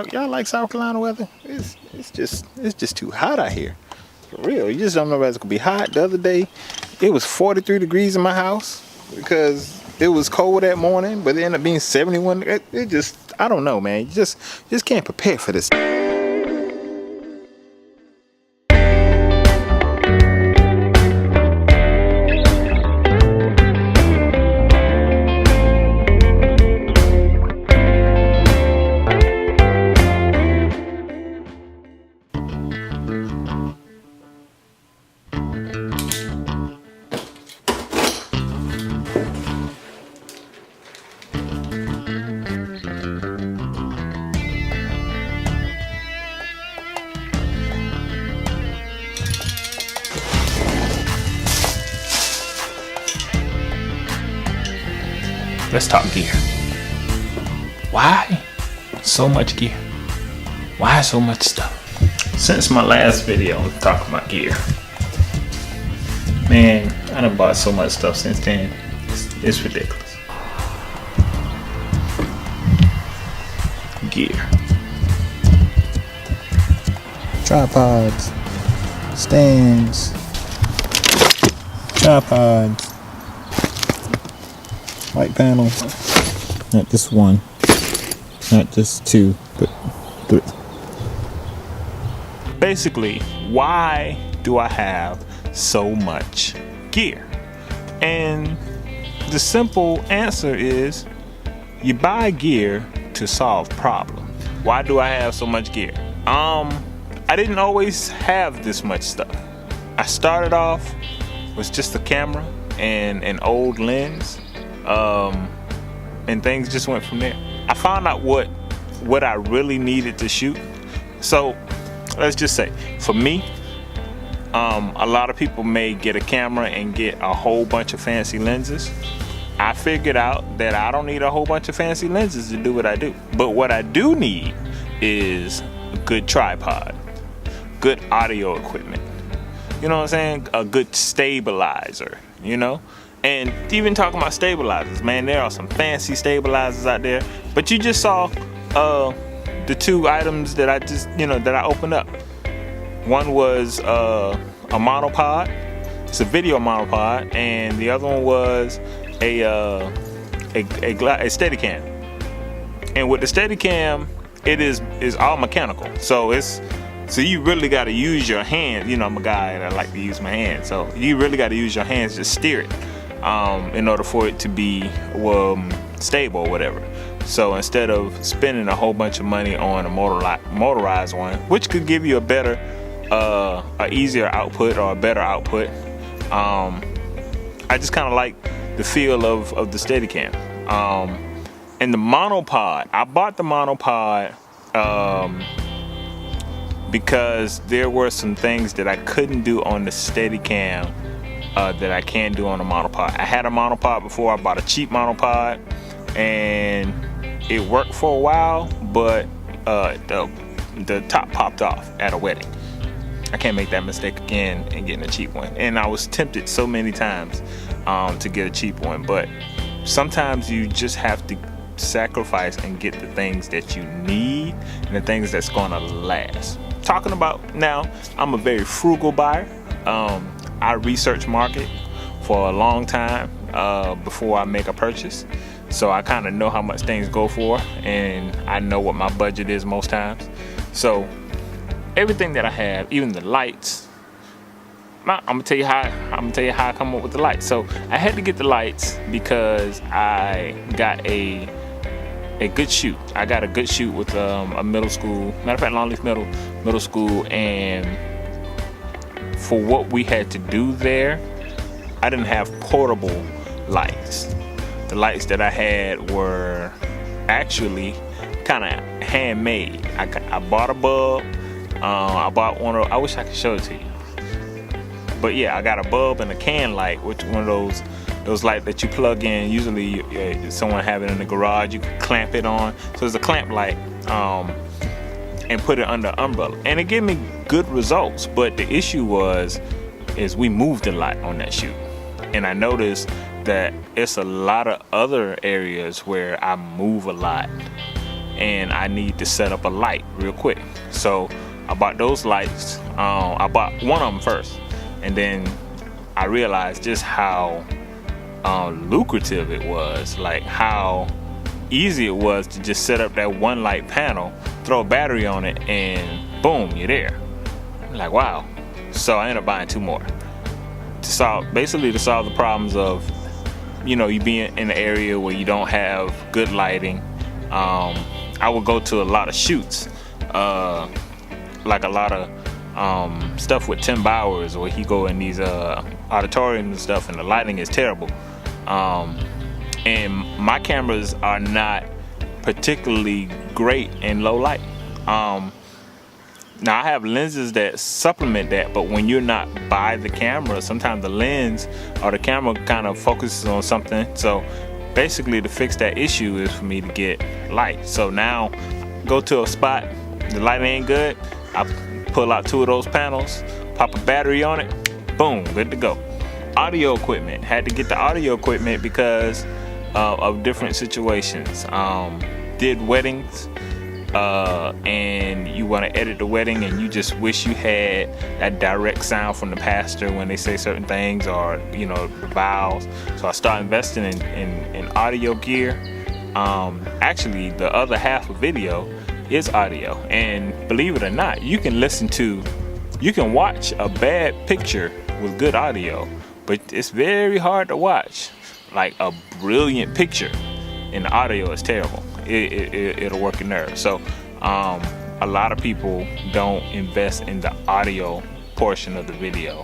Y'all like South Carolina weather? It's just too hot out here. For real, you just don't know whether it's gonna be hot. The other day, it was 43 degrees in my house because it was cold that morning, but it ended up being 71. It just, I don't know, man. You just can't prepare for this. Let's talk gear. Why so much gear? Why so much stuff? Since my last video talking about gear, man, I done bought so much stuff since then. It's ridiculous. Gear. Tripods, stands, tripods, light panels, not just one, not just two, but three. Basically, why do I have so much gear? And the simple answer is you buy gear to solve problems. Why do I have so much gear? I didn't always have this much stuff. I started off with just a camera and an old lens. And things just went from there. I found out what I really needed to shoot. So let's just say, for me, a lot of people may get a camera and get a whole bunch of fancy lenses. I figured out that I don't need a whole bunch of fancy lenses to do what I do. But what I do need is a good tripod, good audio equipment. You know what I'm saying? A good stabilizer, you know? And even talking about stabilizers, man, there are some fancy stabilizers out there. But you just saw the two items that I just, that I opened up. One was a monopod. It's a video monopod, and the other one was a Steadicam. And with the Steadicam, it is all mechanical. So you really got to use your hands. I'm a guy and I like to use my hands. So you really got to use your hands to steer it. In order for it to be stable or whatever. So instead of spending a whole bunch of money on a motorized one, which could give you a better, a easier output or a better output, I just kind of like the feel of the Steadicam. And the monopod, I bought the monopod because there were some things that I couldn't do on the Steadicam that I can do on a monopod. I had a monopod before. I bought a cheap monopod and it worked for a while, but the top popped off at a wedding. I can't make that mistake again and getting a cheap one. And I was tempted so many times to get a cheap one, but sometimes you just have to sacrifice and get the things that you need and the things that's gonna last. Talking about now, I'm a very frugal buyer. I research market for a long time before I make a purchase. So I kind of know how much things go for, and I know what my budget is most times. So everything that I have, even the lights, I'm gonna tell you how I come up with the lights. So I had to get the lights because I got a good shoot. I got a good shoot with a middle school, matter of fact, Longleaf middle school, and for what we had to do there, I didn't have portable lights. The lights that I had were actually kind of handmade. I bought a bulb. I bought one of, I wish I could show it to you. But yeah, I got a bulb and a can light, which one of those lights that you plug in. Usually someone have it in the garage, you can clamp it on. So it's a clamp light. And put it under umbrella, and it gave me good results. But the issue is we moved a lot on that shoot, and I noticed that it's a lot of other areas where I move a lot, and I need to set up a light real quick. So I bought those lights. I bought one of them first, and then I realized just how lucrative it was, like how easy it was to just set up that one light panel, throw a battery on it, and boom, you're there. I'm like, wow. So I ended up buying two more to solve the problems of, you being in an area where you don't have good lighting. I would go to a lot of shoots, like a lot of stuff with Tim Bowers, where he go in these auditoriums and stuff, and the lighting is terrible. And my cameras are not particularly great in low light. Now I have lenses that supplement that, but when you're not by the camera, sometimes the lens or the camera kind of focuses on something. So basically, to fix that issue is for me to get light. So now, go to a spot, the lighting ain't good, I pull out two of those panels, pop a battery on it, boom, good to go. Audio equipment, had to get the audio equipment because of different situations. Did weddings, and you want to edit the wedding, and you just wish you had that direct sound from the pastor when they say certain things, or the vows. So I started investing in audio gear. Actually, the other half of video is audio, and believe it or not, you can watch a bad picture with good audio, but it's very hard to watch like a brilliant picture and the audio is terrible. It'll work your nerves. So a lot of people don't invest in the audio portion of the video,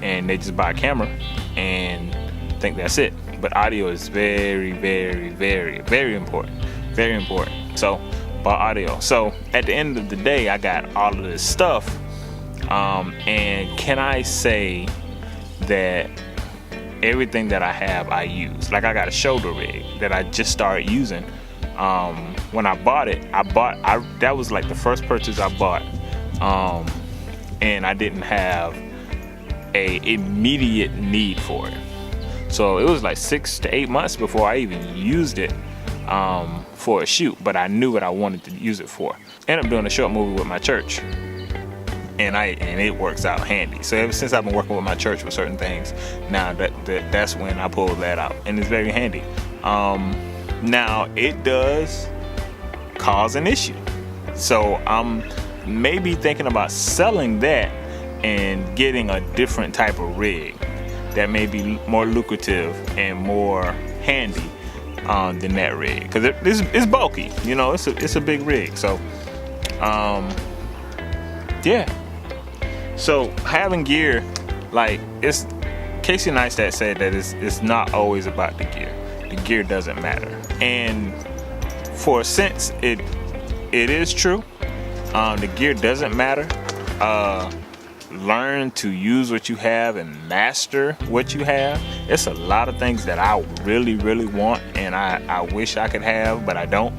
and they just buy a camera and think that's it. But audio is very, very, very, very important. Very important. So bought audio. So at the end of the day, I got all of this stuff, and can I say that everything that I have, I use. Like I got a shoulder rig that I just started using. When I bought it, that was like the first purchase I bought, and I didn't have a immediate need for it. So it was like 6 to 8 months before I even used it for a shoot, but I knew what I wanted to use it for. Ended up doing a short movie with my church, and it works out handy. So ever since I've been working with my church with certain things, now that's when I pulled that out, and it's very handy. Now it does cause an issue, so I'm maybe thinking about selling that and getting a different type of rig that may be more lucrative and more handy than that rig, because it's bulky. It's a big rig. So yeah. So having gear, like, it's Casey Neistat said that it's not always about the gear. The gear doesn't matter, and for a sense it is true. The gear doesn't matter. Learn to use what you have and master what you have. It's a lot of things that I really, really want, and I wish I could have, but I don't.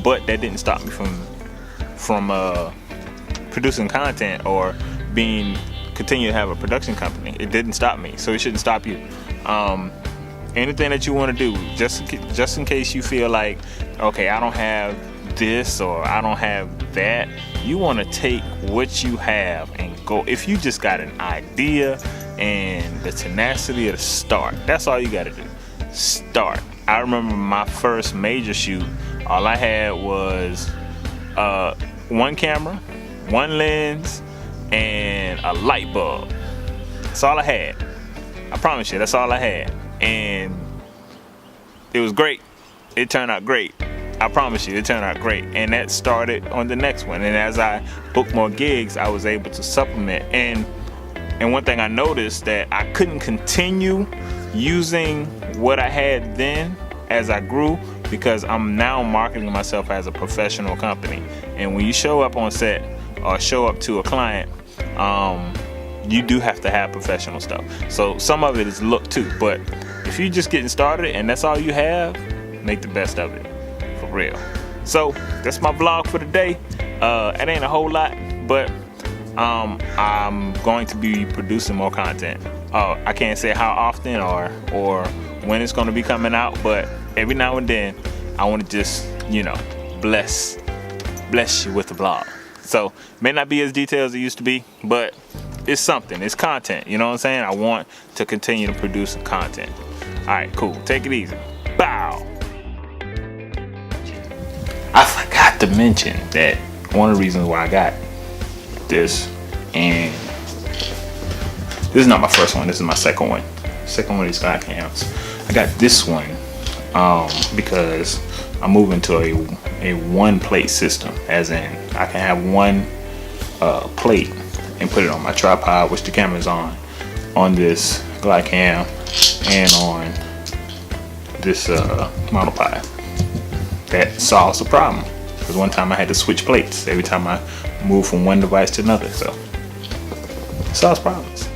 But that didn't stop me from producing content or continue to have a production company. It didn't stop me, so it shouldn't stop you. Anything that you want to do, just in case you feel like, okay, I don't have this or I don't have that, you want to take what you have and go. If you just got an idea and the tenacity to start, that's all you got to do. Start. I remember my first major shoot, all I had was one camera, one lens, and a light bulb. That's all I had. I promise you, that's all I had. And it was great. It turned out great. I promise you, it turned out great. And that started on the next one. And as I booked more gigs, I was able to supplement. And one thing I noticed, that I couldn't continue using what I had then as I grew, because I'm now marketing myself as a professional company. And when you show up on set or show up to a client, you do have to have professional stuff. So some of it is look too, but if you're just getting started and that's all you have, make the best of it, for real. So that's my vlog for today. It ain't a whole lot, but I'm going to be producing more content. I can't say how often or when it's going to be coming out, but every now and then I want to just, you know, bless you with the vlog. So may not be as detailed as it used to be, but it's something. It's content. You know what I'm saying? I want to continue to produce some content. All right, cool. Take it easy. Bow. I forgot to mention that one of the reasons why I got this, and this is not my first one. This is my second one. Second one of these Glidecams. I got this one because I'm moving to a one plate system, as in I can have one plate and put it on my tripod, which the camera's on this Glidecam and on this monopod. That solves the problem, because one time I had to switch plates every time I moved from one device to another, so it solves problems.